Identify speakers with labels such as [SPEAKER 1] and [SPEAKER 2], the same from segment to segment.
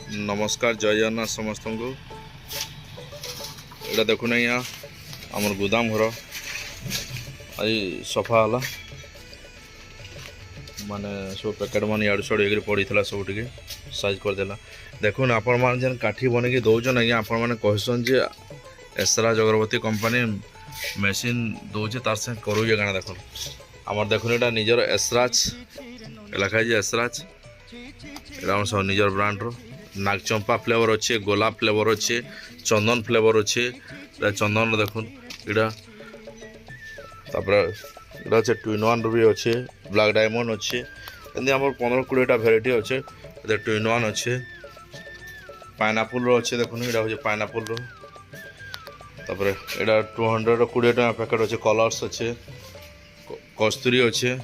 [SPEAKER 1] नमस्कार जय जगन्नाथ समस्त को यहाँ देखुन यहाँ आमर गोदाम घर आज सफा है माने सब पैकेट मान इड़ सड़ एक पड़ी सब टे साइज करदेला देखुन आपण मैंने जेन काठी बनईकि दौन आज्ञा आपण मैंने कहसन जे एसराज अगरबत्ती कंपनी मेसीन दौचे तार संगे करूए गाना देखुन आमर देखुन यहाँ निजर एसराज लिखाई एसराज यहाँ सब निजर ब्रांड्र नागचंपा फ्लेवर अच्छे गोलाप फ्लेवर अच्छे चंदन फ्लेवर अच्छे चंदन देखुन इटा इटा अच्छे ट्विन वन भी अच्छे ब्लैक डायमंड अच्छे एमती आम 15-20टा भेराइटी अच्छे ट्विन वन अच्छे पाइनापल अच्छे देखुन इटा हूँ पाइनापल इटा 220 टका पैकेट अच्छे कलर्स अच्छे कस्तूरी अच्छे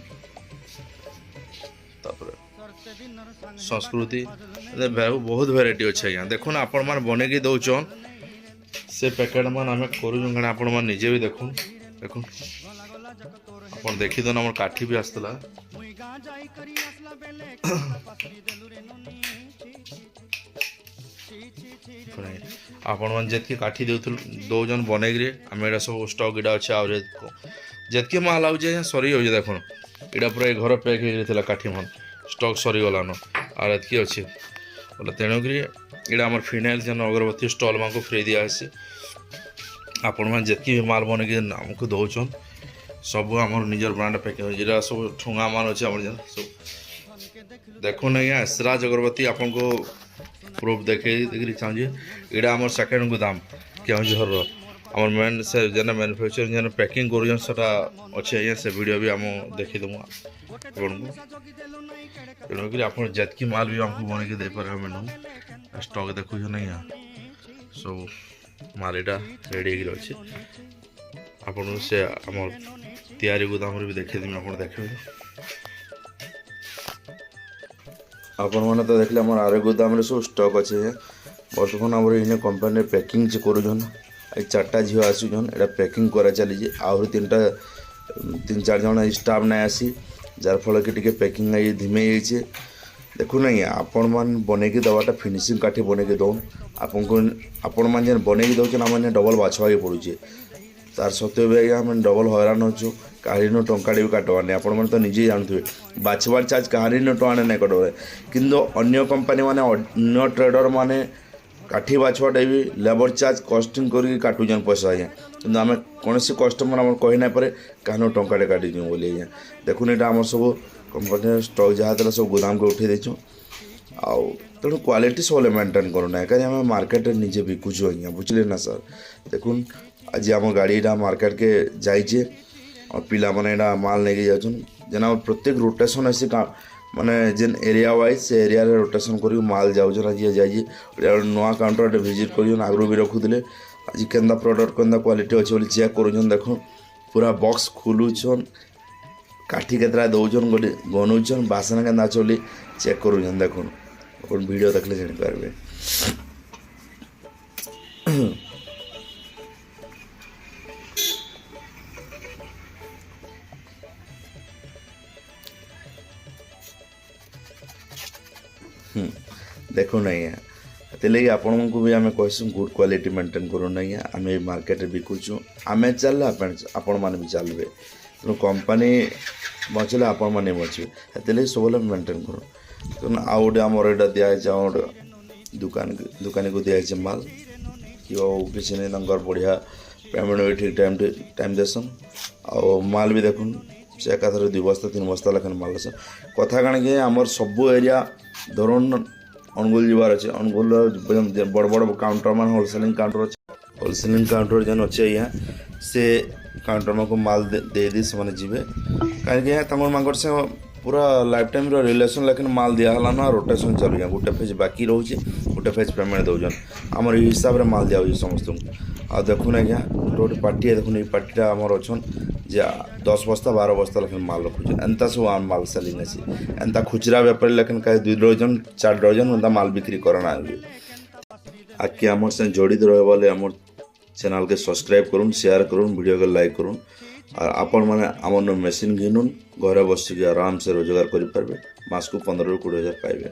[SPEAKER 1] संस्कृति बहुत भेराइटी अच्छे आज्ञा देखुन आपण मैंने बनईकि दौन से पैकेट मान आम करूँ आपण मैंने निजे भी देखुन देखुन आप देखीदन आम काठी भी आसला आपण मैंने जितकी काठी दौन बनईकि आम यहाँ सब स्टक इटा अच्छे आ जितकी माल आए सरी हो देखुन इटा पूरा घर पैक होता काठी मान स्टक सरीगलान और एतकी अच्छे बोले तेणुक यहाँ आम फिनाइल जेन अगरबत्ती स्टल मान को फ्री दिखासी आपण मैंने जितकी भी माल बनईकि आमको दौन सब आम निजर ब्रांड पैकिंग जो सब ठुंगा मान अच्छे आम सब देखुन आज्ञा एसराज अगरबत्ती आपन को प्रूफ देखे चाहिए यहाँ आम सेकेंड गोदाम केउझर आम मेन से जेन मैन्युफैक्चरिंग जेन पैकिंग करा अच्छे आज्ञा से वीडियो भी आम देखीदेमु आपन को तेणुक आप जितकी माल भी आमको बनईकि दे पारे मैडम स्टक देखुन नहीं सब माल यहाँ रेडी अच्छे आपन से आम तैयारी गोदाम भी देखीदेमी आप देखे आपण मैंने तो देखले आम आर गोदाम सब स्टक अच्छे बर्तमान आम इन कंपनी पैकिंग करुन 4टा झील आसुन यहाँ पैकिंग करा चली आहरी 3-4 जन स्टाफ नहीं आसी जार फल कि टे पैकिंग धीमे जाइए देखुन आज्ञा आपण मैंने बनईकि दवाटा फिनिशिंग काठी बनईकि दौन आपण मैंने बनईकि दौन आम डबल बाछवाके पड़ुचे तार सत्वे भी आज्ञा आम डबल हैरान होचु कहाड़ी नो टंका भी काटवार नहीं आपण तो निजे जानते बाछवार चार्ज कहाड़ी नो टଙ୍କା नहीं कटवे किंतु अन्य कंपनी माने अन्य ट्रेडर माने काठी बाछवाटे भी लेबर चार्ज कस्टिंग करके काटुन पैसा आज्ञा कि आम कौन कस्टमर आम कही ना पारे कहानो टंकाटे काटी दियो बोली आज्ञा देखुन यहाँ आम सब कंपनी स्टक जहाँ था सब गोदाम को उठे देचु आउ तेणु क्वालिटी सब मेंटेन करूना कहीं आम मार्केट निजे बिकुचु आज्ञा बुझे ना सर देखुन आज आम गाड़ी मार्केट के जाइए और पिला माने माल नहीं जाऊन जेना प्रत्येक रोटेशन ऐसी माने जेन एरिया वाइज से एरिया रे रोटेशन कर माल जाऊन आज जाइए नुआ काउंटर विजिट कर आगु भी रखुले आज केन्दा प्रोडक्ट केन्दा क्वालिटी अच्छे बोली चेक करुन देखो पूरा बॉक्स खोलुन काठी केतरा दौन गोटे गनुन बासना केन्दा अच्छे बोली चेक करुन देखुन अपन वीडियो देखले जानिपारे देखो नहीं है आपण को भी आम कहूँ गुड क्वालिटी मेंटेन करूँ आज्ञा आम मार्केट बिकुचु आम चल आपण मैंने भी चलबे तेणु कंपनी बचले आपण मैंने बचे सब मेंटेन करूँ तेणु आउ गए आमर यहाँ दिखाई दुकानी को दिखाई माल कि किसी नहीं बढ़िया पेमेंट भी ठीक टाइम देसन आ माल भी देखुन से एकाथर 2 बस्ता 3 बस्ता लेखन माल देसन कथा कण कि आमर सबू एरिया धरुन अनुगुल जीवार अच्छे अनुगुल बड़ बड़ काउंटर मान होलसेलिंग काउंटर अच्छे होलसेलिंग काउंटर जेन अच्छे यहाँ से काउंटर मान को माल दे दी से जी कहीं मांगर से पूरा लाइफ टाइम रिलेसन लेकिन माल दिहला ना रोटेशन चलू गोटे फेज बाकी रोचे गोटे फेज पेमेंट दौन आमर हिसाब से माल दिया समस्त को आ देखुन आज्ञा गोटे पार्टी देखुन ये पार्टीटा आमर अच्छन जे 10 बस्ता 12 बस्ता लेकिन माल रखुचे एंता सब आम माल सेलिंग अच्छी एंता खुचरा बेपारी लेकिन कहीं 2 डजन 4 डजन एंता माल बिक्री करना आके आम से जड़ित रहे आम चैनल के सब्सक्राइब करूँ शेयर करूँ वीडियो के लाइक करूँ और आपण मैंने आम मेसीन घिनुन घरे बसिक आराम से रोजगार करेंगे मास को 15 ରୁ 20 हज़ार पाइबे।